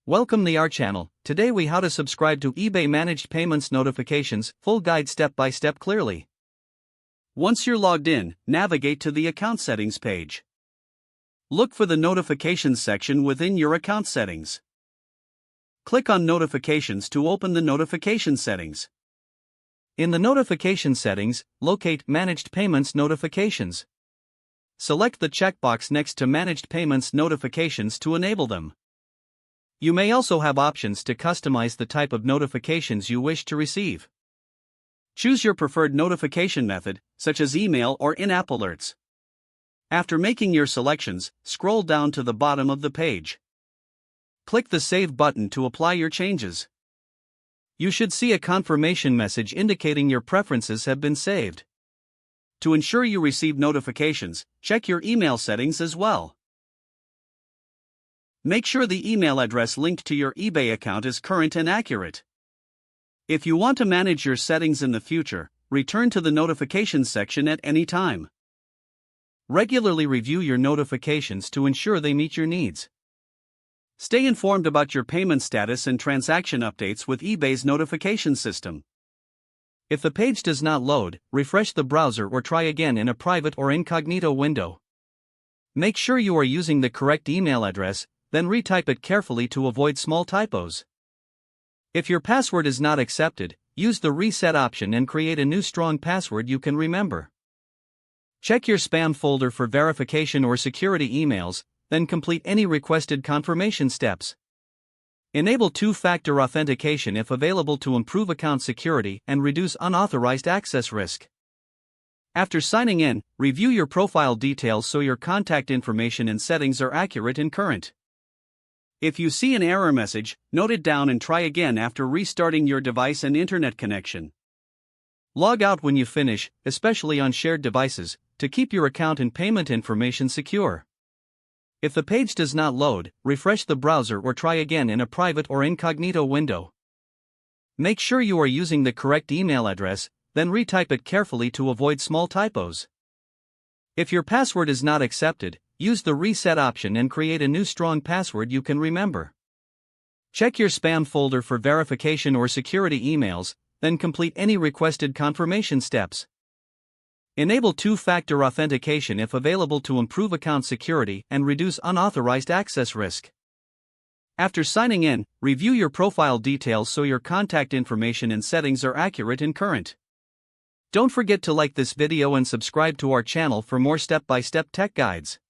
Welcome to our channel. Today we how to subscribe to eBay managed payments notifications, full guide step by step clearly. Once you're logged in, navigate to the account settings page. Look for the notifications section within your account settings. Click on notifications to open the notification settings. In the notification settings, locate managed payments notifications. Select the checkbox next to managed payments notifications to enable them. You may also have options to customize the type of notifications you wish to receive. Choose your preferred notification method, such as email or in-app alerts. After making your selections, scroll down to the bottom of the page. Click the Save button to apply your changes. You should see a confirmation message indicating your preferences have been saved. To ensure you receive notifications, check your email settings as well. Make sure the email address linked to your eBay account is current and accurate. If you want to manage your settings in the future, return to the notifications section at any time. Regularly review your notifications to ensure they meet your needs. Stay informed about your payment status and transaction updates with eBay's notification system. If the page does not load, refresh the browser or try again in a private or incognito window. Make sure you are using the correct email address, then retype it carefully to avoid small typos. If your password is not accepted, use the reset option and create a new strong password you can remember. Check your spam folder for verification or security emails, then complete any requested confirmation steps. Enable two-factor authentication if available to improve account security and reduce unauthorized access risk. After signing in, review your profile details so your contact information and settings are accurate and current. If you see an error message, note it down and try again after restarting your device and internet connection. Log out when you finish, especially on shared devices, to keep your account and payment information secure. If the page does not load, refresh the browser or try again in a private or incognito window. Make sure you are using the correct email address, then retype it carefully to avoid small typos. If your password is not accepted, use the reset option and create a new strong password you can remember. Check your spam folder for verification or security emails, then complete any requested confirmation steps. Enable two-factor authentication if available to improve account security and reduce unauthorized access risk. After signing in, review your profile details so your contact information and settings are accurate and current. Don't forget to like this video and subscribe to our channel for more step-by-step tech guides.